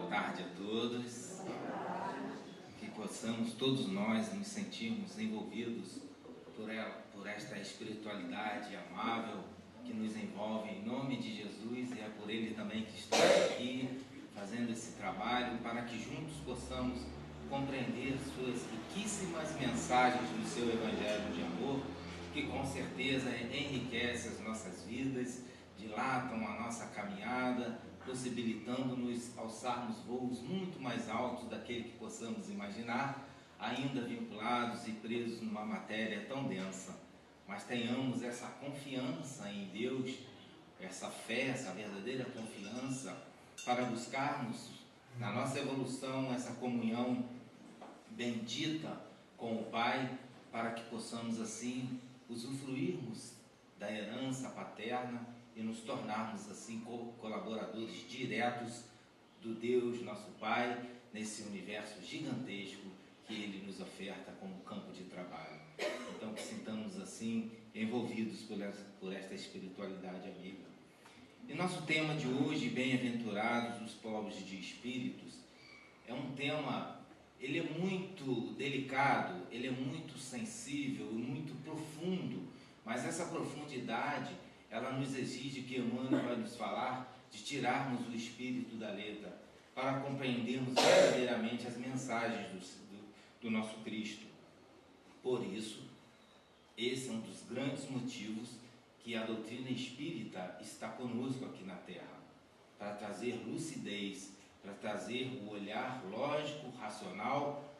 tarde a todos. Que possamos todos nós nos sentirmos envolvidos por esta espiritualidade amável que nos envolve em nome de Jesus, e é por Ele também que estamos aqui fazendo esse trabalho, para que juntos possamos compreender suas riquíssimas mensagens do seu Evangelho de amor, que com certeza enriquece as nossas vidas, dilatam a nossa caminhada, possibilitando-nos alçarmos voos muito mais altos daquele que possamos imaginar, ainda vinculados e presos numa matéria tão densa. Mas tenhamos essa confiança em Deus, essa fé, essa verdadeira confiança, para buscarmos na nossa evolução essa comunhão bendita com o Pai, para que possamos assim usufruirmos da herança paterna e nos tornarmos assim colaboradores diretos do Deus, nosso Pai, nesse universo gigantesco que Ele nos oferta como campo de trabalho. Então que sintamos assim envolvidos por esta espiritualidade amiga. E nosso tema de hoje, bem-aventurados os pobres de espíritos, é um tema, ele é muito delicado, ele é muito sensível, muito profundo, mas essa profundidade, ela nos exige que Emmanuel vai nos falar de tirarmos o espírito da letra, para compreendermos verdadeiramente as mensagens do nosso Cristo. Por isso, esse é um dos grandes motivos que a doutrina espírita está conosco aqui na Terra, para trazer lucidez, para trazer o olhar lógico, racional,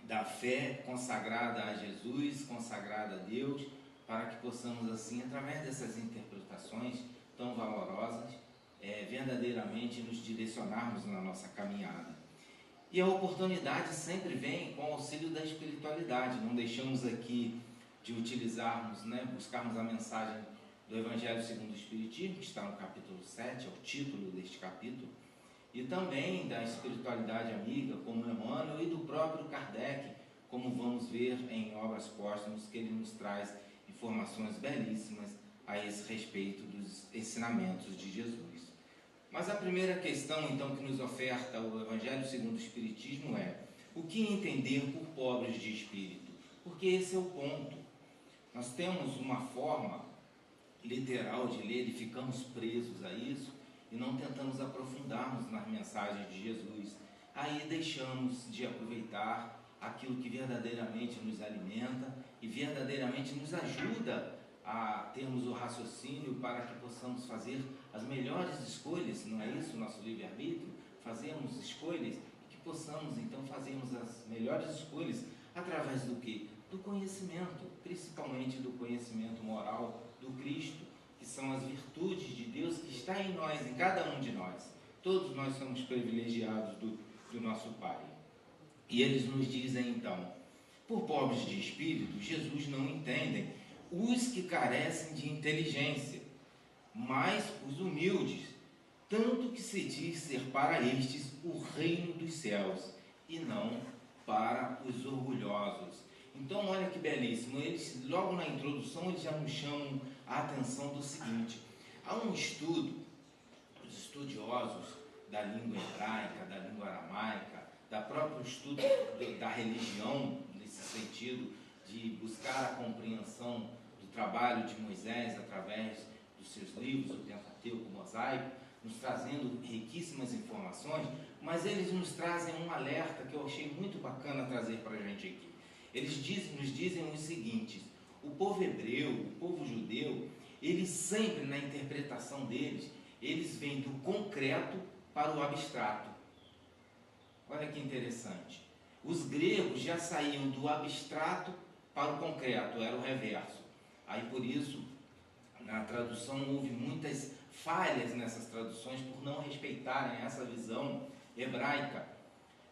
da fé consagrada a Jesus, consagrada a Deus, para que possamos assim, através dessas interpretações tão valorosas, verdadeiramente nos direcionarmos na nossa caminhada. E a oportunidade sempre vem com o auxílio da espiritualidade. Não deixamos aqui de utilizarmos, buscarmos a mensagem do Evangelho segundo o Espiritismo, que está no capítulo 7, é o título deste capítulo, e também da espiritualidade amiga, como Emmanuel, e do próprio Kardec, como vamos ver em obras póstumas, que ele nos traz informações belíssimas a esse respeito dos ensinamentos de Jesus. Mas a primeira questão, então, que nos oferta o Evangelho segundo o Espiritismo é: o que entender por pobres de espírito? Porque esse é o ponto. Nós temos uma forma literal de ler e ficamos presos a isso e não tentamos aprofundarmos nas mensagens de Jesus. Aí deixamos de aproveitar aquilo que verdadeiramente nos alimenta e verdadeiramente nos ajuda a termos o raciocínio para que possamos fazer as melhores escolhas. Não é isso o nosso livre-arbítrio? Fazemos escolhas e que possamos então fazermos as melhores escolhas através do quê? Do conhecimento, principalmente do conhecimento moral do Cristo, que são as virtudes de Deus que está em nós, em cada um de nós. Todos nós somos privilegiados do nosso Pai. E eles nos dizem então: por pobres de espírito, Jesus não entendem os que carecem de inteligência, mas os humildes, tanto que se diz ser para estes o reino dos céus, e não para os orgulhosos. Então olha que belíssimo, eles logo na introdução eles já nos chamam a atenção do seguinte: há um estudo, os estudiosos da língua hebraica, da língua aramaica, da próprio estudo da religião, nesse sentido de buscar a compreensão do trabalho de Moisés através dos seus livros, o Pentateuco, o Mosaico, nos trazendo riquíssimas informações, mas eles nos trazem um alerta que eu achei muito bacana trazer para a gente aqui. Eles nos dizem o seguinte: o povo hebreu, o povo judeu, eles sempre, na interpretação deles, eles vêm do concreto para o abstrato. Olha que interessante. Os gregos já saíam do abstrato para o concreto, era o reverso. Aí por isso, na tradução houve muitas falhas nessas traduções por não respeitarem essa visão hebraica.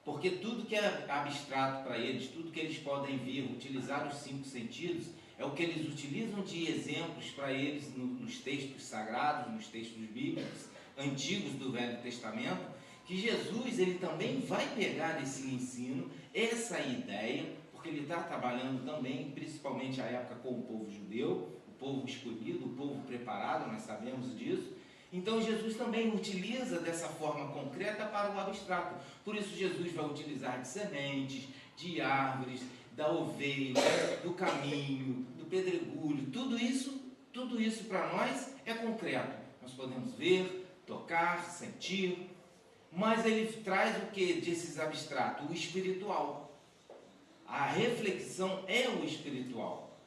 Porque tudo que é abstrato para eles, tudo que eles podem ver, utilizar os 5 sentidos, é o que eles utilizam de exemplos para eles nos textos sagrados, nos textos bíblicos antigos do Velho Testamento, que Jesus ele também vai pegar esse ensino, essa ideia, porque ele está trabalhando também, principalmente à época com o povo judeu, o povo escolhido, o povo preparado, nós sabemos disso, Então Jesus também utiliza dessa forma concreta para o abstrato. Por isso Jesus vai utilizar de sementes, de árvores, da ovelha, do caminho, do pedregulho. Tudo isso para nós é concreto. Nós podemos ver, tocar, sentir, mas ele traz o que desses abstratos? O espiritual. A reflexão é o espiritual.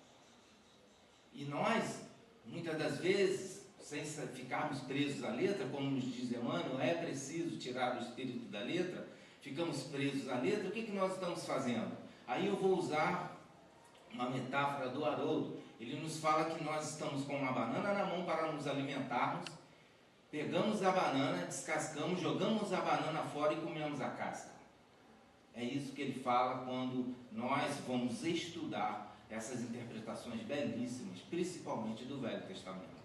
E nós, muitas das vezes, sem ficarmos presos à letra, como nos diz Emmanuel, é preciso tirar o espírito da letra, ficamos presos à letra, o que nós estamos fazendo? Aí eu vou usar uma metáfora do Haroldo. Ele nos fala que nós estamos com uma banana na mão para nos alimentarmos, pegamos a banana, descascamos, jogamos a banana fora e comemos a casca. É isso que ele fala quando nós vamos estudar essas interpretações belíssimas, principalmente do Velho Testamento.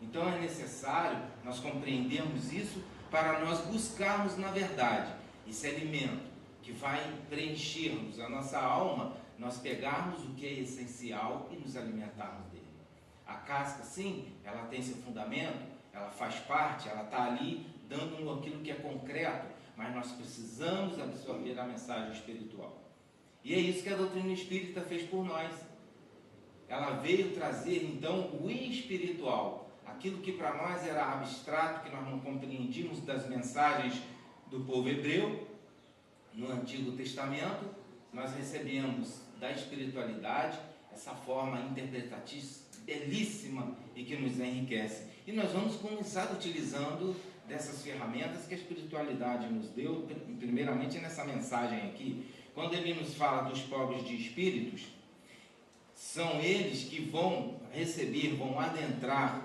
Então é necessário nós compreendermos isso para nós buscarmos na verdade esse alimento que vai preenchermos a nossa alma, nós pegarmos o que é essencial e nos alimentarmos dele. A casca, sim, ela tem seu fundamento, ela faz parte, ela está ali dando aquilo que é concreto, mas nós precisamos absorver a mensagem espiritual. E é isso que a doutrina espírita fez por nós. Ela veio trazer então o espiritual, aquilo que para nós era abstrato, que nós não compreendíamos das mensagens do povo hebreu. No Antigo Testamento, nós recebemos da espiritualidade essa forma interpretativa belíssima e que nos enriquece. E nós vamos começar utilizando dessas ferramentas que a espiritualidade nos deu, primeiramente nessa mensagem aqui. Quando ele nos fala dos pobres de espíritos, são eles que vão receber, vão adentrar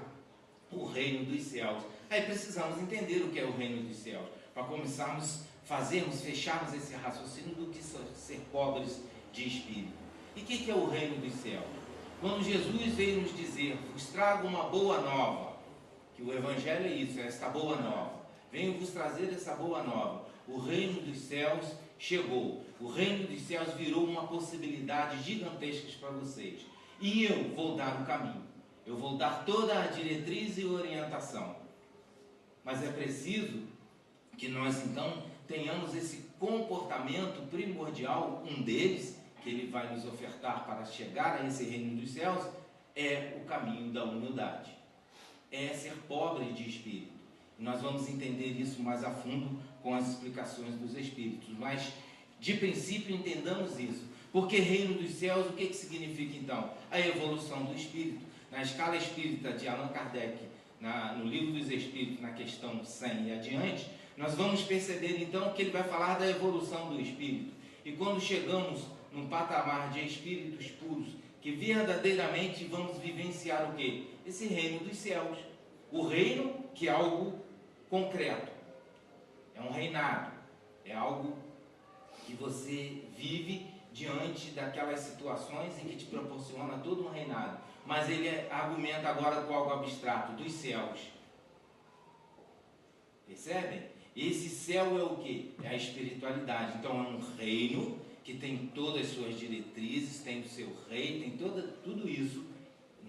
o reino dos céus. Aí precisamos entender o que é o reino dos céus, para começarmos fecharmos esse raciocínio do que ser pobres de espírito. E o que é o reino dos céus? Quando Jesus veio nos dizer, vos trago uma boa nova, que o Evangelho é isso, é esta boa nova. Venho vos trazer essa boa nova. O reino dos céus chegou. O reino dos céus virou uma possibilidade gigantesca para vocês. E eu vou dar o caminho. Eu vou dar toda a diretriz e orientação. Mas é preciso que nós então tenhamos esse comportamento primordial, um deles, que ele vai nos ofertar para chegar a esse reino dos céus, é o caminho da humildade. É ser pobre de espírito. E nós vamos entender isso mais a fundo com as explicações dos espíritos. Mas, de princípio, entendamos isso. Porque reino dos céus, o que significa então? A evolução do espírito. Na escala espírita de Allan Kardec, no Livro dos Espíritos, na questão 100 e adiante, nós vamos perceber então que ele vai falar da evolução do espírito. E quando chegamos num patamar de espíritos puros, que verdadeiramente vamos vivenciar o quê? Esse reino dos céus. O reino que é algo concreto. É um reinado. É algo que você vive diante daquelas situações em que te proporciona todo um reinado. Mas ele argumenta agora com algo abstrato, dos céus. Percebem? Esse céu é o quê? É a espiritualidade. Então é um reino que tem todas as suas diretrizes, tem o seu rei, tem tudo isso.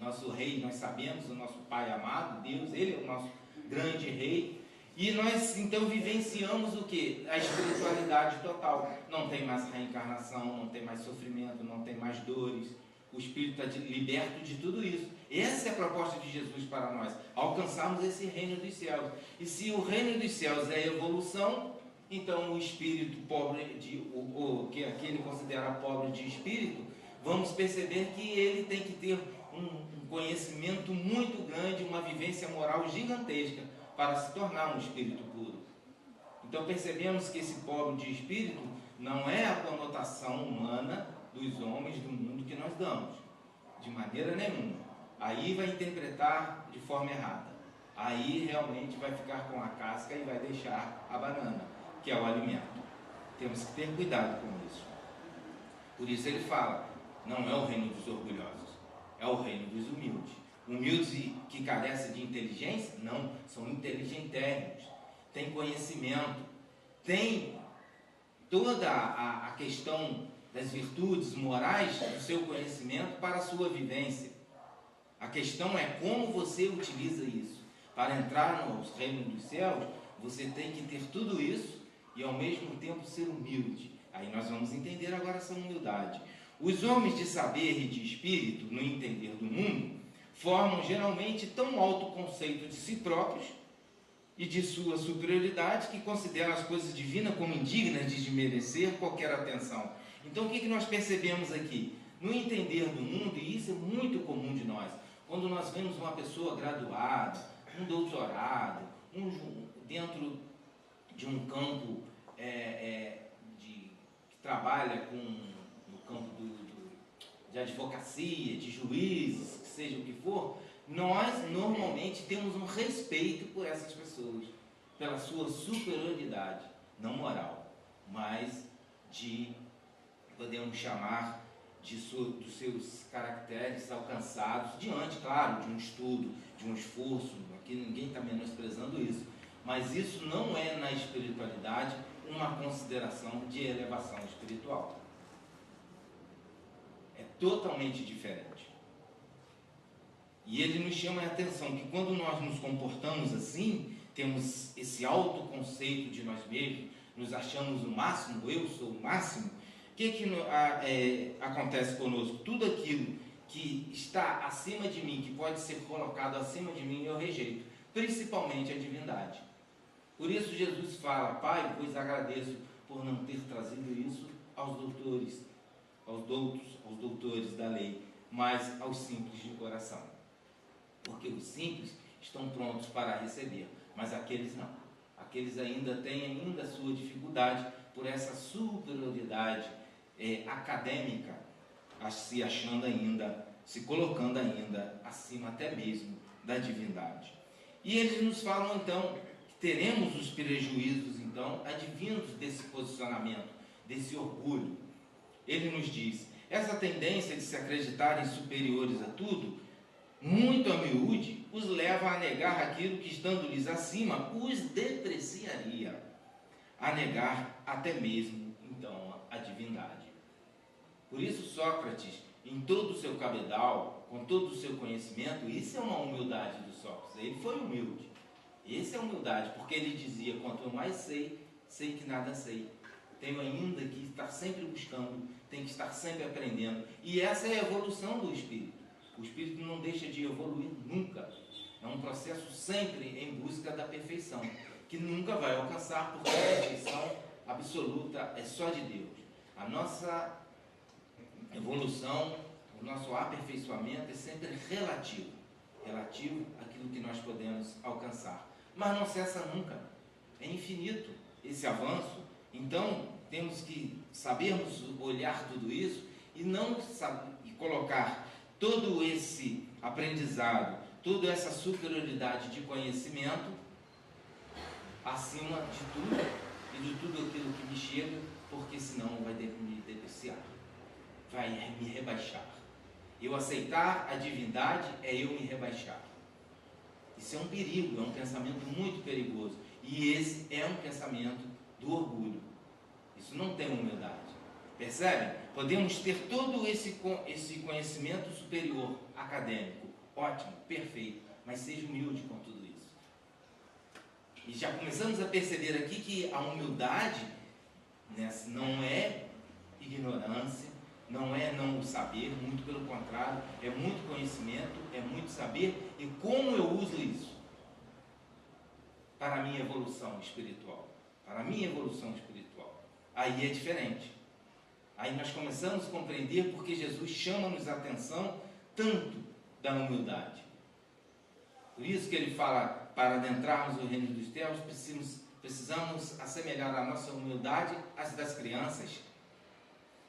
Nosso rei, nós sabemos, o nosso Pai amado, Deus, ele é o nosso grande rei. E nós então vivenciamos o quê? A espiritualidade total. Não tem mais reencarnação, não tem mais sofrimento, não tem mais dores. O espírito está liberto de tudo isso. Essa é a proposta de Jesus para nós, alcançarmos esse reino dos céus. E se o reino dos céus é a evolução, então o espírito pobre, que aqui ele considera pobre de espírito, vamos perceber que ele tem que ter um conhecimento muito grande, uma vivência moral gigantesca, para se tornar um espírito puro. Então percebemos que esse pobre de espírito não é a conotação humana dos homens do mundo que nós damos, de maneira nenhuma. Aí vai interpretar de forma errada. Aí realmente vai ficar com a casca e vai deixar a banana, que é o alimento. Temos que ter cuidado com isso. Por isso ele fala, não é o reino dos orgulhosos, é o reino dos humildes. Humildes que carecem de inteligência? Não, são inteligentérrimos, têm conhecimento, têm toda a questão das virtudes morais do seu conhecimento para a sua vivência. A questão é como você utiliza isso. Para entrar no reino dos céus, você tem que ter tudo isso e ao mesmo tempo ser humilde. Aí nós vamos entender agora essa humildade. Os homens de saber e de espírito, no entender do mundo, formam geralmente tão alto conceito de si próprios e de sua superioridade que consideram as coisas divinas como indignas de merecer qualquer atenção. Então o que nós percebemos aqui? No entender do mundo, e isso é muito comum de nós, quando nós vemos uma pessoa graduada, um doutorado, dentro de um campo que trabalha no campo de advocacia, de juízes, que seja o que for, nós normalmente temos um respeito por essas pessoas, pela sua superioridade, não moral, mas podemos chamar dos seus caracteres alcançados diante, claro, de um estudo, de um esforço. Aqui ninguém está menosprezando isso, mas isso não é na espiritualidade uma consideração de elevação espiritual. É totalmente diferente. E ele nos chama a atenção que quando nós nos comportamos assim, temos esse alto conceito de nós mesmos, nos achamos o máximo, eu sou o máximo, o que acontece conosco? Tudo aquilo que está acima de mim, que pode ser colocado acima de mim, eu rejeito, principalmente a divindade. Por isso Jesus fala: Pai, pois agradeço por não ter trazido isso aos doutores, aos doutores da lei, mas aos simples de coração. Porque os simples estão prontos para receber, mas aqueles não. Aqueles ainda têm a sua dificuldade por essa superioridade acadêmica, se achando ainda, se colocando ainda acima até mesmo da divindade. E eles nos falam então que teremos os prejuízos então advindos desse posicionamento, desse orgulho. Ele nos diz: essa tendência de se acreditarem superiores a tudo, muito a miúde, os leva a negar aquilo que, estando-lhes acima, os depreciaria, a negar até mesmo então a divindade. Por isso Sócrates, em todo o seu cabedal, com todo o seu conhecimento, isso é uma humildade do Sócrates. Ele foi humilde. Essa é a humildade, porque ele dizia: quanto eu mais sei, sei que nada sei. Tenho ainda que estar sempre buscando, tenho que estar sempre aprendendo. E essa é a evolução do espírito. O espírito não deixa de evoluir nunca. É um processo sempre em busca da perfeição, que nunca vai alcançar, porque a perfeição absoluta é só de Deus. A nossa evolução, o nosso aperfeiçoamento é sempre relativo àquilo que nós podemos alcançar. Mas não cessa nunca. É infinito esse avanço. Então, temos que sabermos olhar tudo isso e não colocar todo esse aprendizado, toda essa superioridade de conhecimento acima de tudo e de tudo aquilo que me chega, porque senão vai me depreciar, vai me rebaixar. Eu aceitar a divindade é eu me rebaixar. Isso é um perigo, é um pensamento muito perigoso. E esse é um pensamento do orgulho. Isso não tem humildade. Percebe? Podemos ter todo esse conhecimento superior, acadêmico, ótimo, perfeito, mas seja humilde com tudo isso. E já começamos a perceber aqui que a humildade não é ignorância, não é não saber, muito pelo contrário, é muito conhecimento, é muito saber, e como eu uso isso para a minha evolução espiritual. Para a minha evolução espiritual. Aí é diferente. Aí nós começamos a compreender porque Jesus chama-nos a atenção tanto da humildade. Por isso que ele fala: para adentrarmos o reino dos céus, precisamos assemelhar a nossa humildade às das crianças.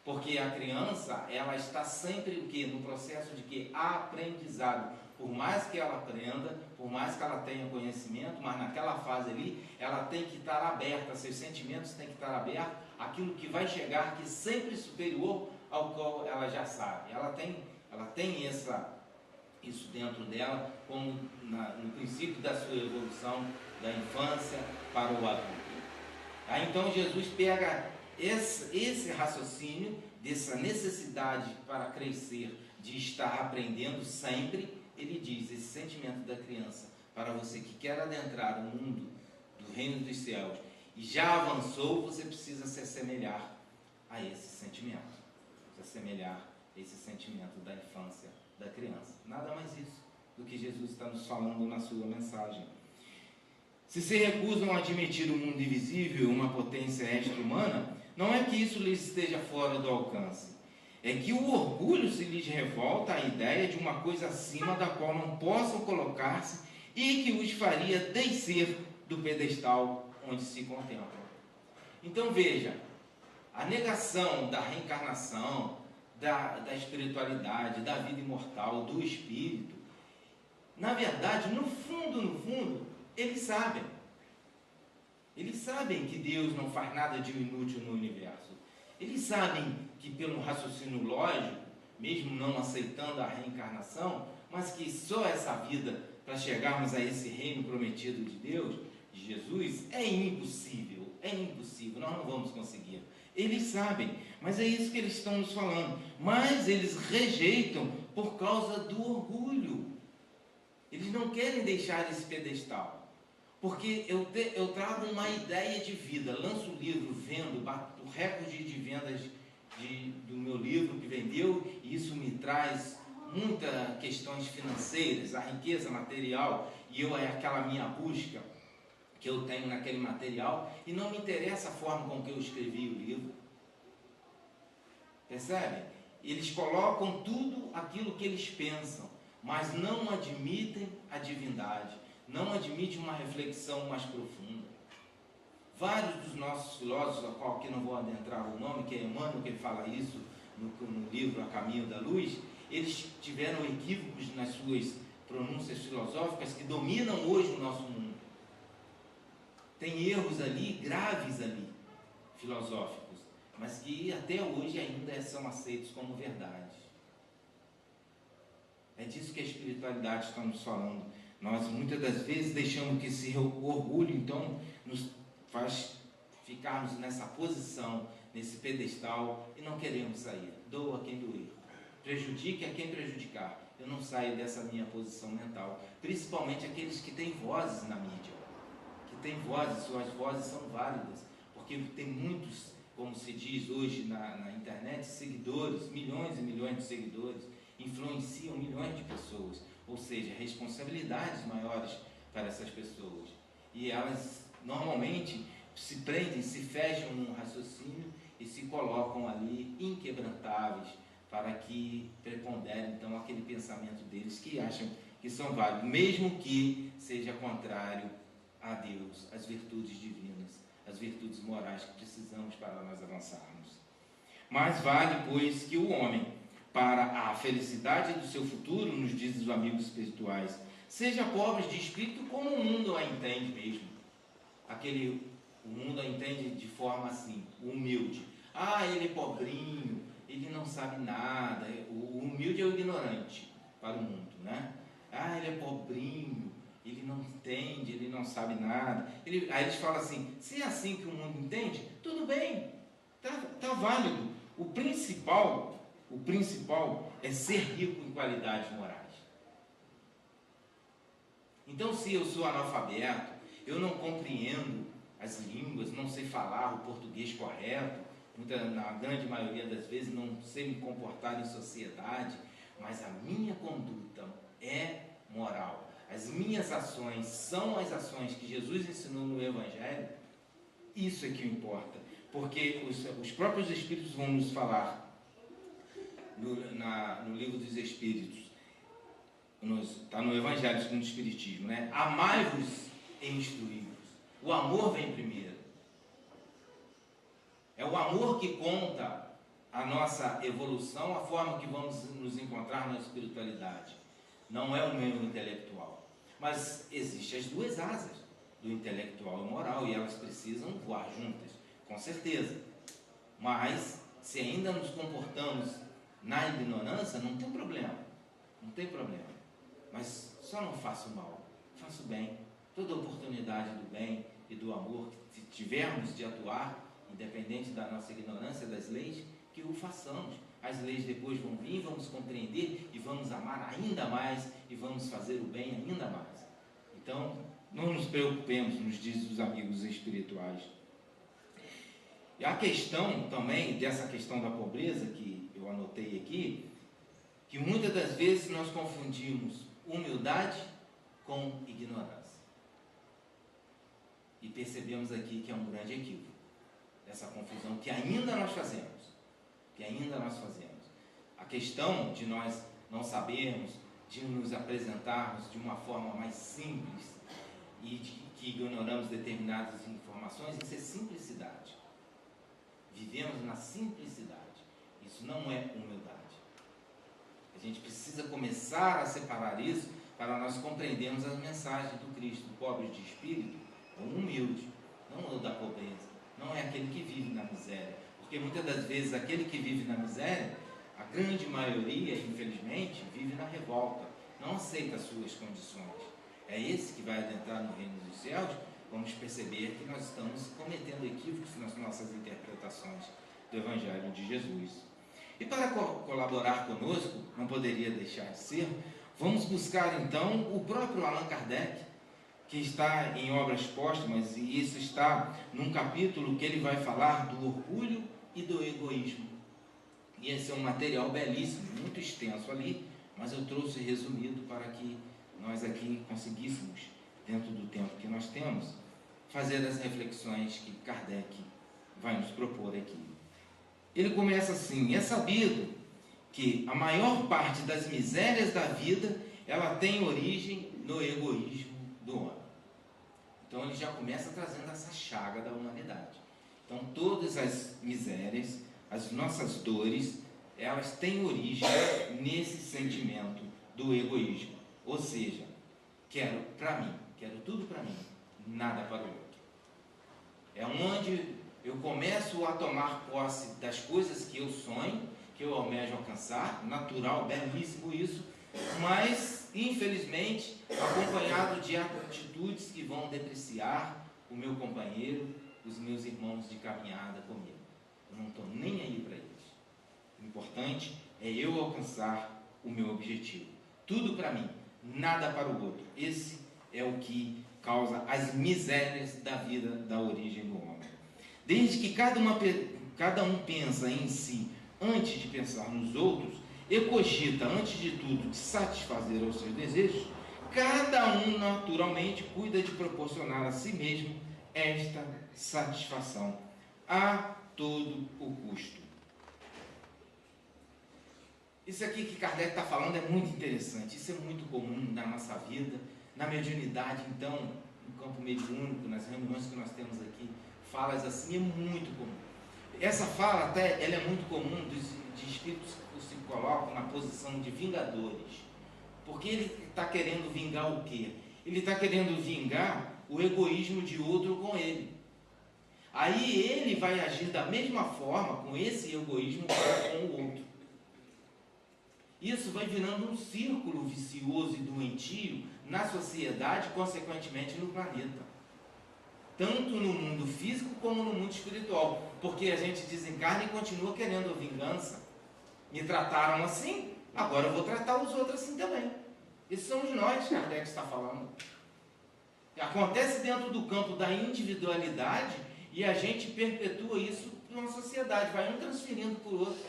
Porque a criança, ela está sempre o quê? No processo de quê? Aprendizado. Por mais que ela aprenda, por mais que ela tenha conhecimento, mas naquela fase ali, ela tem que estar aberta, seus sentimentos têm que estar abertos àquilo que vai chegar, que é sempre superior ao qual ela já sabe. Ela tem isso dentro dela, como no princípio da sua evolução, da infância para o adulto. Aí então Jesus pega esse raciocínio, dessa necessidade para crescer, de estar aprendendo sempre, ele diz: esse sentimento da criança para você que quer adentrar o mundo do reino dos céus e já avançou, você precisa se assemelhar a esse sentimento. Se assemelhar a esse sentimento da infância, da criança. Nada mais isso do que Jesus está nos falando na sua mensagem. Se se recusam a admitir o mundo invisível, uma potência extra-humana, não é que isso lhes esteja fora do alcance. É que o orgulho se lhes revolta à ideia de uma coisa acima da qual não possam colocar-se e que os faria descer do pedestal onde se contemplam. Então veja, a negação da reencarnação, da espiritualidade, da vida imortal, do espírito, na verdade, no fundo, eles sabem. Eles sabem que Deus não faz nada de inútil no universo. Eles sabem que pelo raciocínio lógico, mesmo não aceitando a reencarnação, mas que só essa vida, para chegarmos a esse reino prometido de Deus, de Jesus, é impossível, nós não vamos conseguir. Eles sabem, mas é isso que eles estão nos falando. Mas eles rejeitam por causa do orgulho. Eles não querem deixar esse pedestal. Porque eu trago uma ideia de vida, lanço o livro, vendo, bato o recorde de vendas do meu livro que vendeu, e isso me traz muitas questões financeiras, a riqueza material, e é aquela minha busca que eu tenho naquele material, e não me interessa a forma com que eu escrevi o livro. Percebe? Eles colocam tudo aquilo que eles pensam, mas não admitem a divindade, não admitem uma reflexão mais profunda. Vários dos nossos filósofos, a qual aqui não vou adentrar o nome, que é Emmanuel, que ele fala isso no livro A Caminho da Luz, eles tiveram equívocos nas suas pronúncias filosóficas que dominam hoje o nosso mundo. Tem erros ali, graves ali, filosóficos, mas que até hoje ainda são aceitos como verdade. É disso que a espiritualidade está nos falando. Nós muitas das vezes deixamos que esse orgulho, então, nos faz ficarmos nessa posição, nesse pedestal, e não queremos sair. Doa quem doer. Prejudique a quem prejudicar. Eu não saio dessa minha posição mental. Principalmente aqueles que têm vozes na mídia. Que têm vozes, suas vozes são válidas. Porque tem muitos, como se diz hoje na internet, seguidores, milhões e milhões de seguidores, influenciam milhões de pessoas. Ou seja, responsabilidades maiores para essas pessoas. E elas normalmente se prendem, se fecham num raciocínio e se colocam ali inquebrantáveis para que prepondere então aquele pensamento deles que acham que são válidos, mesmo que seja contrário a Deus, às virtudes divinas, às virtudes morais que precisamos para nós avançarmos. Mas vale, pois, que o homem, para a felicidade do seu futuro, nos dizem os amigos espirituais, seja pobre de espírito como o mundo a entende mesmo. O mundo a entende de forma assim, humilde. Ah, ele é pobrinho, ele não sabe nada. O humilde é o ignorante para o mundo, né? Ah, ele é pobrinho, ele não entende, ele não sabe nada. Aí eles falam assim, se é assim que o mundo entende, tudo bem, tá válido. O principal é ser rico em qualidades morais. Então, se eu sou analfabeto, eu não compreendo as línguas, não sei falar o português correto, na grande maioria das vezes não sei me comportar em sociedade, mas a minha conduta é moral. As minhas ações são as ações que Jesus ensinou no Evangelho. Isso é que importa, porque os próprios Espíritos vão nos falar no livro dos Espíritos, está no Evangelho segundo o Espiritismo, né? Amai-vos e instruí-vos. O amor vem primeiro. É o amor que conta a nossa evolução, a forma que vamos nos encontrar na espiritualidade. Não é o meio intelectual. Mas existem as duas asas, do intelectual e o moral, e elas precisam voar juntas, com certeza. Mas, se ainda nos comportamos na ignorância, não tem problema. Não tem problema. Mas só não faço mal, faço bem. Toda oportunidade do bem e do amor que tivermos de atuar, independente da nossa ignorância das leis, que o façamos. As leis depois vão vir, vamos compreender e vamos amar ainda mais e vamos fazer o bem ainda mais. Então, Então, não nos preocupemos, nos diz os amigos espirituais. E a questão também, dessa questão da pobreza, que eu anotei aqui, que muitas das vezes nós confundimos humildade com ignorância. E percebemos aqui que é um grande equívoco, essa confusão que ainda nós fazemos. A questão de nós não sabermos, de nos apresentarmos de uma forma mais simples e de que ignoramos determinadas informações, isso é simplicidade. Vivemos na simplicidade. Isso não é humildade. A gente precisa começar a separar isso para nós compreendermos as mensagens do Cristo. O pobre de espírito é um humilde, não o da pobreza. Não é aquele que vive na miséria. Porque muitas das vezes aquele que vive na miséria, a grande maioria, infelizmente, vive na revolta. Não aceita as suas condições. É esse que vai adentrar no reino dos céus. Vamos perceber que nós estamos cometendo equívocos nas nossas interpretações do Evangelho de Jesus. E para colaborar conosco, não poderia deixar de ser, vamos buscar então o próprio Allan Kardec, que está em Obras Póstumas, e isso está num capítulo que ele vai falar do orgulho e do egoísmo. E esse é um material belíssimo, muito extenso ali, mas eu trouxe resumido para que nós aqui conseguíssemos, dentro do tempo que nós temos, fazer as reflexões que Kardec vai nos propor aqui. Ele começa assim: é sabido que a maior parte das misérias da vida, ela tem origem no egoísmo do homem. Então ele já começa trazendo essa chaga da humanidade. Então todas as misérias, as nossas dores, elas têm origem nesse sentimento do egoísmo. Ou seja, quero para mim, quero tudo para mim, nada para o outro. É onde eu começo a tomar posse das coisas que eu sonho, que eu almejo alcançar, natural, belíssimo isso, mas, infelizmente, acompanhado de atitudes que vão depreciar o meu companheiro, os meus irmãos de caminhada comigo. Eu não estou nem aí para eles. O importante é eu alcançar o meu objetivo. Tudo para mim, nada para o outro. Esse é o que causa as misérias da vida, da origem do homem. Desde que cada um pensa em si antes de pensar nos outros, e cogita antes de tudo de satisfazer os seus desejos, cada um naturalmente cuida de proporcionar a si mesmo esta satisfação a todo o custo. Isso aqui que Kardec está falando é muito interessante. Isso é muito comum na nossa vida, na mediunidade. Então, no campo mediúnico, nas reuniões que nós temos aqui, falas assim, é muito comum. Essa fala até ela é muito comum de espíritos que se colocam na posição de vingadores. Porque ele está querendo vingar o quê? Ele está querendo vingar o egoísmo de outro com ele. Aí ele vai agir da mesma forma com esse egoísmo para com o outro. Isso vai virando um círculo vicioso e doentio na sociedade, consequentemente no planeta. Tanto no mundo físico como no mundo espiritual. Porque a gente desencarna e continua querendo a vingança. Me trataram assim, agora eu vou tratar os outros assim também. Esses somos nós, Kardec está falando. Acontece dentro do campo da individualidade e a gente perpetua isso numa sociedade, vai um transferindo para o outro.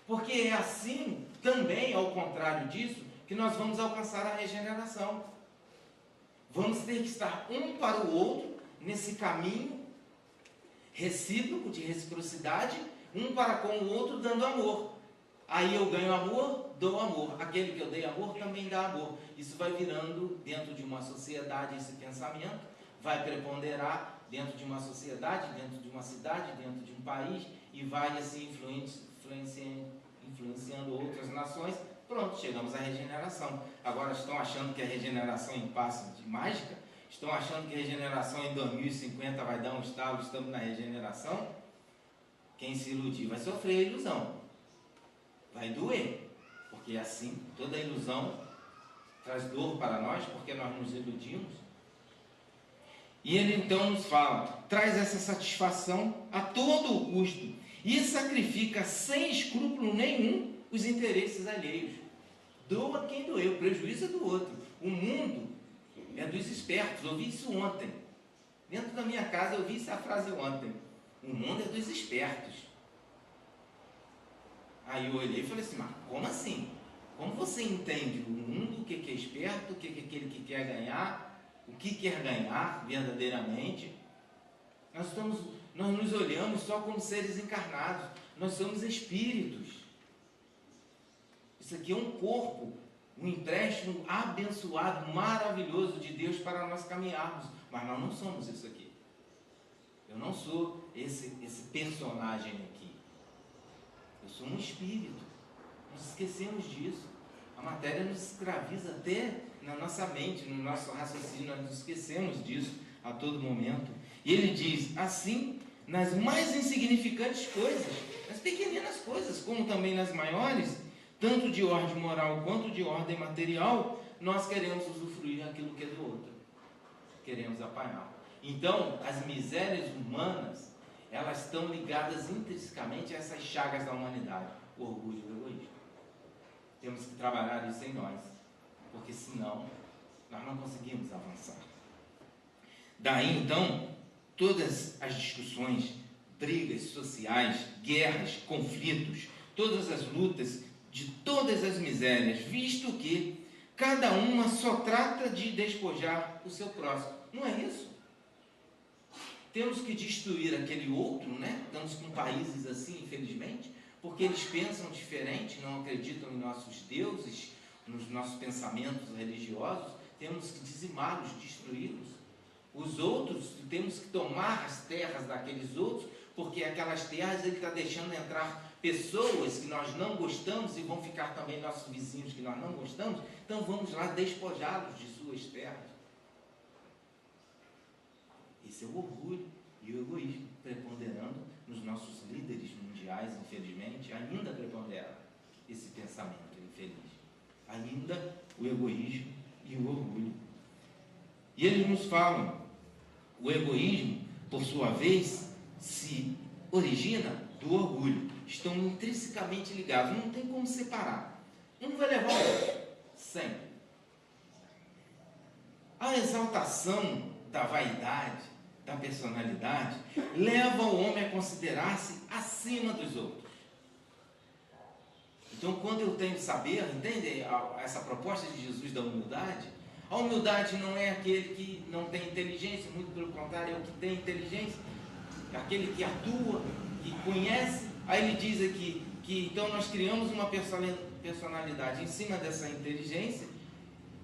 Porque é assim, também, ao contrário disso, que nós vamos alcançar a regeneração. Vamos ter que estar um para o outro nesse caminho recíproco, de reciprocidade, um para com o outro dando amor. Aí eu ganho amor, dou amor. Aquele que eu dei amor também dá amor. Isso vai virando dentro de uma sociedade, esse pensamento vai preponderar dentro de uma sociedade, dentro de uma cidade, dentro de um país e vai assim influenciando outras nações. Pronto, chegamos à regeneração. Agora estão achando que a regeneração é em passo de mágica? Estão achando que a regeneração em 2050 vai dar um estalo, estamos na regeneração? Quem se iludir vai sofrer a ilusão. Vai doer. Porque assim, toda ilusão traz dor para nós, porque nós nos iludimos. E ele então nos fala, traz essa satisfação a todo o custo e sacrifica sem escrúpulo nenhum os interesses alheios. Doa quem doeu, o prejuízo é do outro. O mundo, é dos espertos. Eu ouvi isso ontem. Dentro da minha casa eu ouvi essa frase ontem. O mundo é dos espertos. Aí eu olhei e falei assim, mas como assim? Como você entende o mundo, o que é esperto, o que é aquele que quer ganhar, o que quer ganhar verdadeiramente? Nós nos olhamos só como seres encarnados. Nós somos espíritos. Isso aqui é um corpo, um empréstimo abençoado, maravilhoso de Deus para nós caminharmos. Mas nós não somos isso aqui. Eu não sou esse personagem aqui. Eu sou um espírito. Nós esquecemos disso. A matéria nos escraviza até na nossa mente, no nosso raciocínio. Nós nos esquecemos disso a todo momento. E ele diz, assim, nas mais insignificantes coisas, nas pequeninas coisas, como também nas maiores, tanto de ordem moral quanto de ordem material, nós queremos usufruir aquilo que é do outro. Queremos apanhar. Então, as misérias humanas, elas estão ligadas intrinsecamente a essas chagas da humanidade, o orgulho e o egoísmo. Temos que trabalhar isso em nós, porque senão nós não conseguimos avançar. Daí, então, todas as discussões, brigas sociais, guerras, conflitos, todas as lutas de todas as misérias, visto que cada uma só trata de despojar o seu próximo. Não é isso? Temos que destruir aquele outro, né? Estamos com países assim, infelizmente, porque eles pensam diferente, não acreditam em nossos deuses, nos nossos pensamentos religiosos. Temos que dizimá-los, destruí-los. Os outros, temos que tomar as terras daqueles outros, porque aquelas terras ele está deixando entrar pessoas que nós não gostamos e vão ficar também nossos vizinhos que nós não gostamos. Então vamos lá despojá-los de suas terras. Esse é o orgulho e o egoísmo preponderando nos nossos líderes mundiais, infelizmente, ainda prepondera esse pensamento infeliz. Ainda o egoísmo e o orgulho. E eles nos falam, o egoísmo, por sua vez, se origina do orgulho. Estão intrinsecamente ligados, não tem como separar. Um vai levar o outro, sempre. A exaltação da vaidade, da personalidade, leva o homem a considerar-se acima dos outros. Então, quando eu tenho saber, entende essa proposta de Jesus da humildade? A humildade não é aquele que não tem inteligência, muito pelo contrário, é o que tem inteligência, aquele que atua, que conhece. Aí ele diz aqui que então nós criamos uma personalidade em cima dessa inteligência,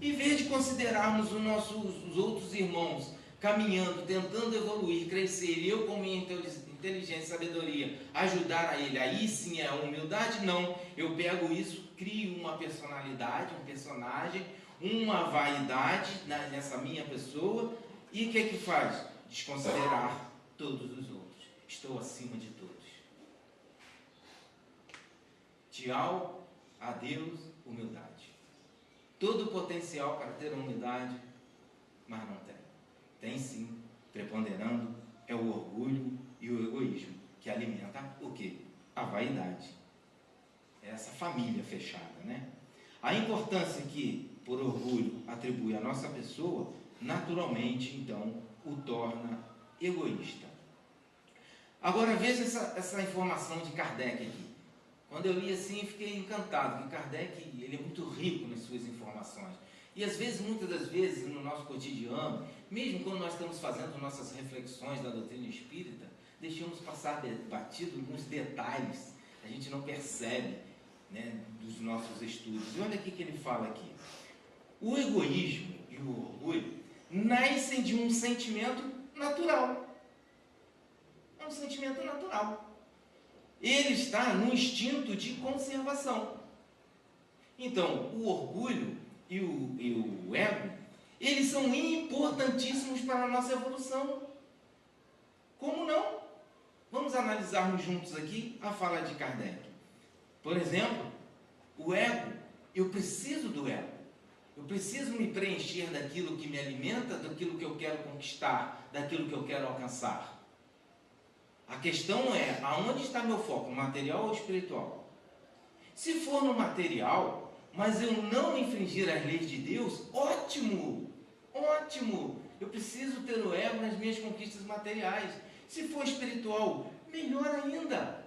em vez de considerarmos os outros irmãos caminhando, tentando evoluir, crescer, e eu com minha inteligência e sabedoria ajudar a ele, aí sim é a humildade. Não, eu pego isso, crio uma personalidade, um personagem, uma vaidade nessa minha pessoa, e o que faz? Desconsiderar todos os outros. Estou acima de todos. Tchau, adeus, humildade. Todo o potencial para ter humildade, mas não tem. Tem sim, preponderando, é o orgulho e o egoísmo, que alimenta o quê? A vaidade. É essa família fechada, né? A importância que, por orgulho, atribui à nossa pessoa, naturalmente, então, o torna egoísta. Agora, veja essa informação de Kardec aqui. Quando eu li assim, fiquei encantado, porque Kardec ele é muito rico nas suas informações. E às vezes, muitas das vezes, no nosso cotidiano, mesmo quando nós estamos fazendo nossas reflexões da doutrina espírita, deixamos passar batido alguns detalhes, a gente não percebe, né, dos nossos estudos. E olha o que ele fala aqui. O egoísmo e o orgulho nascem de um sentimento natural. É um sentimento natural. Ele está no instinto de conservação. Então, o orgulho e o ego, eles são importantíssimos para a nossa evolução. Como não? Vamos analisarmos juntos aqui a fala de Kardec. Por exemplo, o ego, eu preciso do ego. Eu preciso me preencher daquilo que me alimenta, daquilo que eu quero conquistar, daquilo que eu quero alcançar. A questão é, aonde está meu foco, material ou espiritual? Se for no material, mas eu não infringir as leis de Deus, ótimo! ótimo. Eu preciso ter o ego nas minhas conquistas materiais. Se for espiritual, melhor ainda.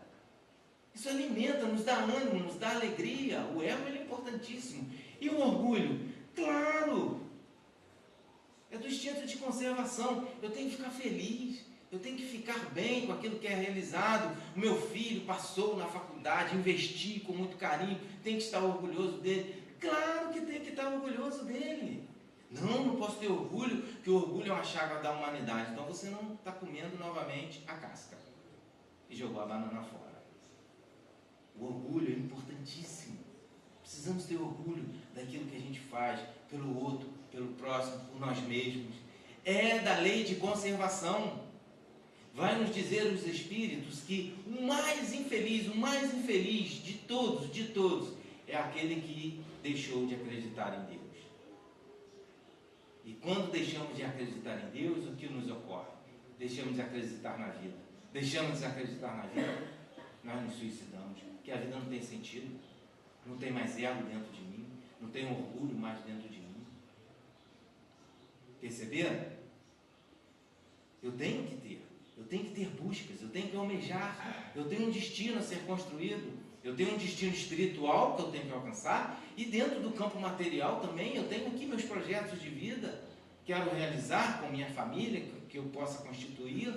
Isso alimenta, nos dá ânimo, nos dá alegria. O ego é importantíssimo. E o orgulho? Claro! É do instinto de conservação. Eu tenho que ficar feliz. Eu tenho que ficar bem com aquilo que é realizado. O meu filho passou na faculdade, investi com muito carinho. Tenho que estar orgulhoso dele. Claro que tem que estar orgulhoso dele. Não posso ter orgulho, que o orgulho é uma chaga da humanidade. Então você não está comendo novamente a casca. E jogou a banana fora. O orgulho é importantíssimo. Precisamos ter orgulho daquilo que a gente faz pelo outro, pelo próximo, por nós mesmos. É da lei de conservação. Vai nos dizer os Espíritos que o mais infeliz de todos, é aquele que deixou de acreditar em Deus. E quando deixamos de acreditar em Deus, o que nos ocorre? Deixamos de acreditar na vida. Deixamos de acreditar na vida, nós nos suicidamos, porque a vida não tem sentido, não tem mais ego dentro de mim, não tem orgulho mais dentro de mim. Perceberam? Eu tenho que ter buscas, eu tenho que almejar, eu tenho um destino a ser construído, eu tenho um destino espiritual que eu tenho que alcançar, e dentro do campo material também, eu tenho aqui meus projetos de vida, quero realizar com minha família, que eu possa constituir,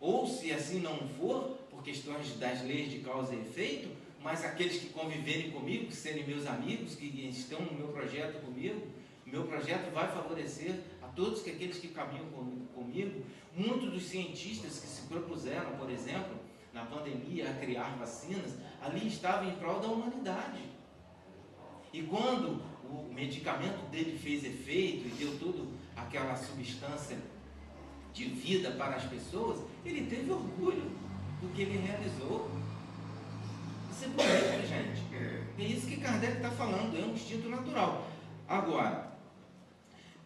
ou se assim não for, por questões das leis de causa e efeito, mas aqueles que conviverem comigo, que serem meus amigos, que estão no meu projeto comigo, o meu projeto vai favorecer a todos aqueles que caminham comigo. Muitos dos cientistas que se propuseram, por exemplo, na pandemia, a criar vacinas, ali estavam em prol da humanidade. E quando o medicamento dele fez efeito e deu toda aquela substância de vida para as pessoas, ele teve orgulho do que ele realizou. Isso é bonito, gente. É isso que Kardec está falando, é um instinto natural. Agora,